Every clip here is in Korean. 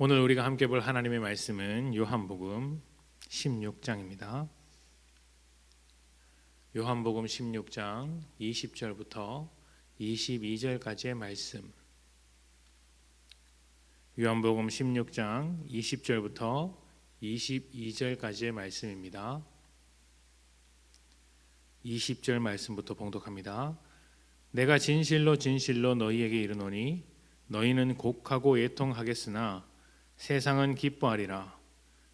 오늘 우리가 함께 볼 하나님의 말씀은 요한복음 16장입니다. 요한복음 16장 20절부터 22절까지의 말씀. 요한복음 16장 20절부터 22절까지의 말씀입니다. 20절 말씀부터 봉독합니다. 내가 진실로 진실로 너희에게 이르노니 너희는 곡하고 애통하겠으나 세상은 기뻐하리라.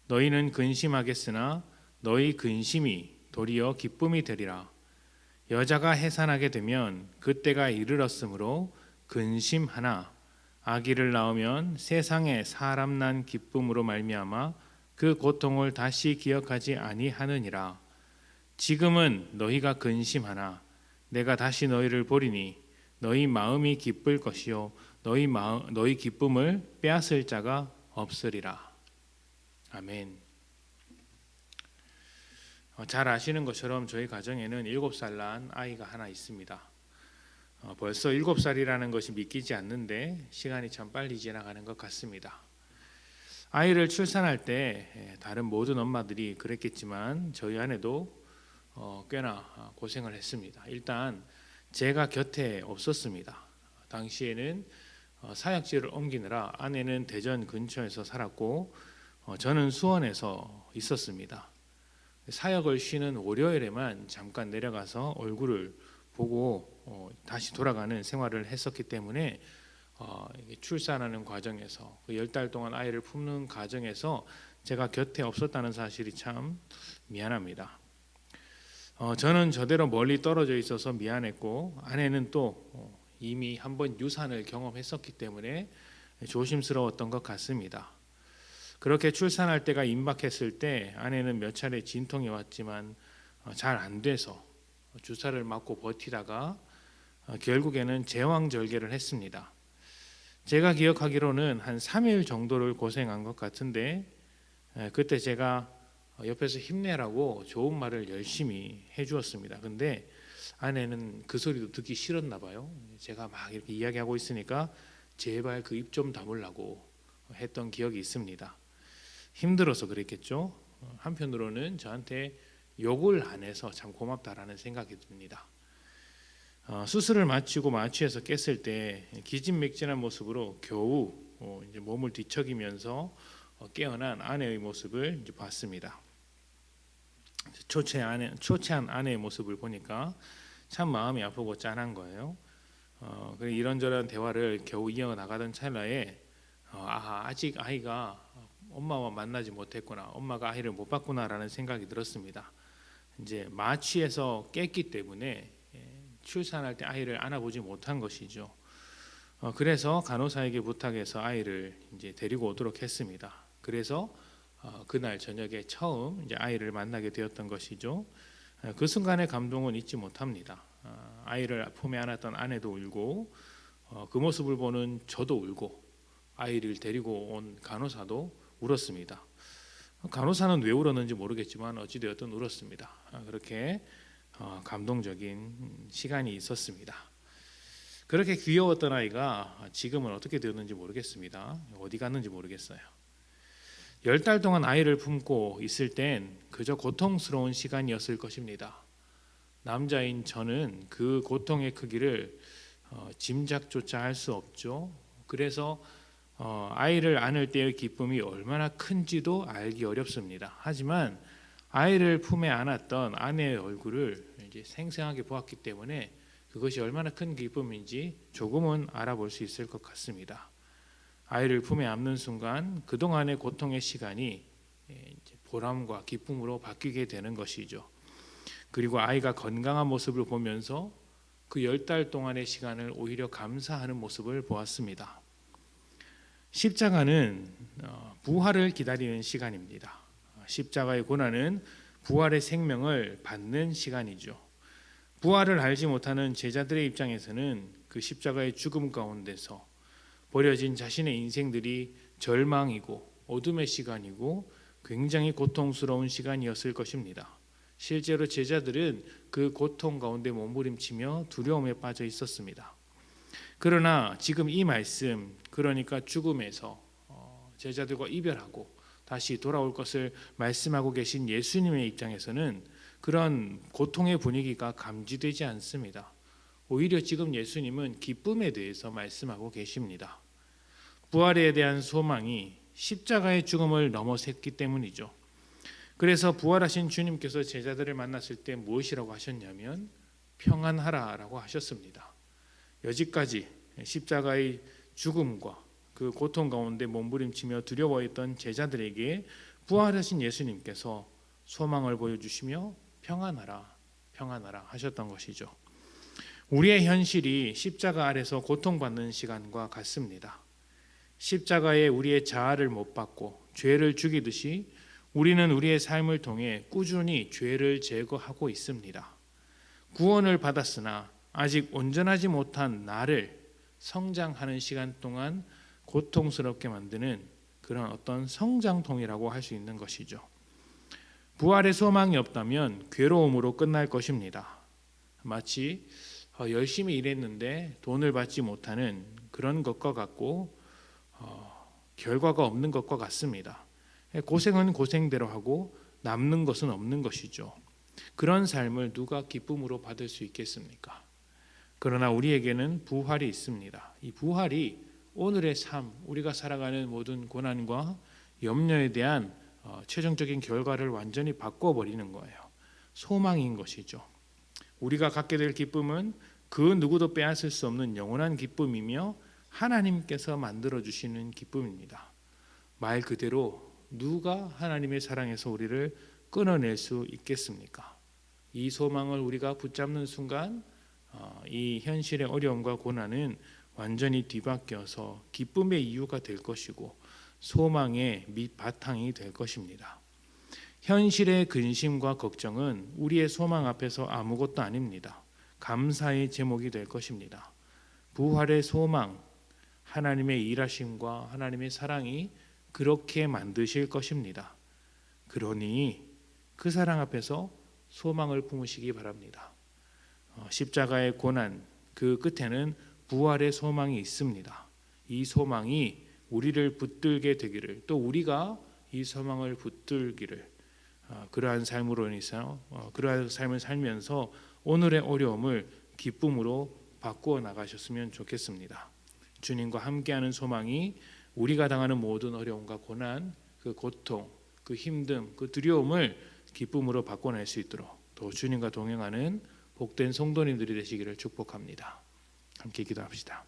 너희는 근심하겠으나 너희 근심이 도리어 기쁨이 되리라. 여자가 해산하게 되면 그때가 이르렀으므로 근심하나 아기를 낳으면 세상에 사람 난 기쁨으로 말미암아 그 고통을 다시 기억하지 아니하느니라. 지금은 너희가 근심하나 내가 다시 너희를 보리니 너희 마음이 기쁠 것이요 너희 기쁨을 빼앗을 자가 없으리라. 아멘. 잘 아시는 것처럼 저희 가정에는 7살 난 아이가 하나 있습니다. 벌써 7살이라는 것이 믿기지 않는데 시간이 참 빨리 지나가는 것 같습니다. 아이를 출산할 때 다른 모든 엄마들이 그랬겠지만 저희 아내도 꽤나 고생을 했습니다. 일단 제가 곁에 없었습니다. 당시에는 사역지를 옮기느라 아내는 대전 근처에서 살았고 저는 수원에서 있었습니다. 사역을 쉬는 월요일에만 잠깐 내려가서 얼굴을 보고 다시 돌아가는 생활을 했었기 때문에 출산하는 과정에서 그 10달 동안 아이를 품는 과정에서 제가 곁에 없었다는 사실이 참 미안합니다. 저는 저대로 멀리 떨어져 있어서 미안했고 아내는 또 이미 한번 유산을 경험했었기 때문에 조심스러웠던 것 같습니다. 그렇게 출산할 때가 임박했을 때 아내는 몇 차례 진통이 왔지만 잘 안 돼서 주사를 맞고 버티다가 결국에는 제왕절개를 했습니다. 제가 기억하기로는 한 3일 정도를 고생한 것 같은데 그때 제가 옆에서 힘내라고 좋은 말을 열심히 해주었습니다. 근데 아내는 그 소리도 듣기 싫었나 봐요. 제가 막 이렇게 이야기하고 있으니까 제발 그 입 좀 다물라고 했던 기억이 있습니다. 힘들어서 그랬겠죠. 한편으로는 저한테 욕을 안 해서 참 고맙다라는 생각이 듭니다. 수술을 마치고 마취해서 깼을 때 기진맥진한 모습으로 겨우 이제 몸을 뒤척이면서 깨어난 아내의 모습을 이제 봤습니다. 초췌한 아내의 모습을 보니까 참 마음이 아프고 짠한 거예요. 이런저런 대화를 겨우 이어나가던 찰나에 아직 아이가 엄마와 만나지 못했구나, 엄마가 아이를 못 봤구나라는 생각이 들었습니다. 이제 마취해서 깼기 때문에 출산할 때 아이를 안아보지 못한 것이죠. 그래서 간호사에게 부탁해서 아이를 이제 데리고 오도록 했습니다. 그래서 그날 저녁에 처음 이제 아이를 만나게 되었던 것이죠. 그 순간의 감동은 잊지 못합니다. 아이를 품에 안았던 아내도 울고 그 모습을 보는 저도 울고 아이를 데리고 온 간호사도 울었습니다. 간호사는 왜 울었는지 모르겠지만 어찌되었든 울었습니다. 그렇게 감동적인 시간이 있었습니다. 그렇게 귀여웠던 아이가 지금은 어떻게 되었는지 모르겠습니다. 어디 갔는지 모르겠어요. 10달 동안 아이를 품고 있을 땐 그저 고통스러운 시간이었을 것입니다. 남자인 저는 그 고통의 크기를 짐작조차 할 수 없죠. 그래서 아이를 안을 때의 기쁨이 얼마나 큰지도 알기 어렵습니다. 하지만 아이를 품에 안았던 아내의 얼굴을 이제 생생하게 보았기 때문에 그것이 얼마나 큰 기쁨인지 조금은 알아볼 수 있을 것 같습니다. 아이를 품에 안는 순간 그동안의 고통의 시간이 보람과 기쁨으로 바뀌게 되는 것이죠. 그리고 아이가 건강한 모습을 보면서 그 10달 동안의 시간을 오히려 감사하는 모습을 보았습니다. 십자가는 부활을 기다리는 시간입니다. 십자가의 고난은 부활의 생명을 받는 시간이죠. 부활을 알지 못하는 제자들의 입장에서는 그 십자가의 죽음 가운데서 버려진 자신의 인생들이 절망이고 어둠의 시간이고 굉장히 고통스러운 시간이었을 것입니다. 실제로 제자들은 그 고통 가운데 몸부림치며 두려움에 빠져 있었습니다. 그러나 지금 이 말씀, 그러니까 죽음에서 제자들과 이별하고 다시 돌아올 것을 말씀하고 계신 예수님의 입장에서는 그런 고통의 분위기가 감지되지 않습니다. 오히려 지금 예수님은 기쁨에 대해서 말씀하고 계십니다. 부활에 대한 소망이 십자가의 죽음을 넘어섰기 때문이죠. 그래서 부활하신 주님께서 제자들을 만났을 때 무엇이라고 하셨냐면 평안하라라고 하셨습니다. 여지까지 십자가의 죽음과 그 고통 가운데 몸부림치며 두려워했던 제자들에게 부활하신 예수님께서 소망을 보여주시며 평안하라, 평안하라 하셨던 것이죠. 우리의 현실이 십자가 아래서 고통받는 시간과 같습니다. 십자가에 우리의 자아를 못 박고 죄를 죽이듯이 우리는 우리의 삶을 통해 꾸준히 죄를 제거하고 있습니다. 구원을 받았으나 아직 온전하지 못한 나를 성장하는 시간 동안 고통스럽게 만드는 그런 어떤 성장통이라고 할 수 있는 것이죠. 부활의 소망이 없다면 괴로움으로 끝날 것입니다. 마치 열심히 일했는데 돈을 받지 못하는 그런 것과 같고 결과가 없는 것과 같습니다. 고생은 고생대로 하고 남는 것은 없는 것이죠. 그런 삶을 누가 기쁨으로 받을 수 있겠습니까? 그러나 우리에게는 부활이 있습니다. 이 부활이 오늘의 삶, 우리가 살아가는 모든 고난과 염려에 대한 최종적인 결과를 완전히 바꿔버리는 거예요. 소망인 것이죠. 우리가 갖게 될 기쁨은 그 누구도 빼앗을 수 없는 영원한 기쁨이며 하나님께서 만들어주시는 기쁨입니다. 말 그대로 누가 하나님의 사랑에서 우리를 끊어낼 수 있겠습니까? 이 소망을 우리가 붙잡는 순간 이 현실의 어려움과 고난은 완전히 뒤바뀌어서 기쁨의 이유가 될 것이고 소망의 밑바탕이 될 것입니다. 현실의 근심과 걱정은 우리의 소망 앞에서 아무것도 아닙니다. 감사의 제목이 될 것입니다. 부활의 소망, 하나님의 일하심과 하나님의 사랑이 그렇게 만드실 것입니다. 그러니 그 사랑 앞에서 소망을 품으시기 바랍니다. 십자가의 고난 그 끝에는 부활의 소망이 있습니다. 이 소망이 우리를 붙들게 되기를, 또 우리가 이 소망을 붙들기를, 그러한 삶으로 인해서 그러한 삶을 살면서 오늘의 어려움을 기쁨으로 바꾸어 나가셨으면 좋겠습니다. 주님과 함께하는 소망이 우리가 당하는 모든 어려움과 고난, 그 고통, 그 힘듦, 그 두려움을 기쁨으로 바꿔낼 수 있도록 또 주님과 동행하는 복된 성도님들이 되시기를 축복합니다. 함께 기도합시다.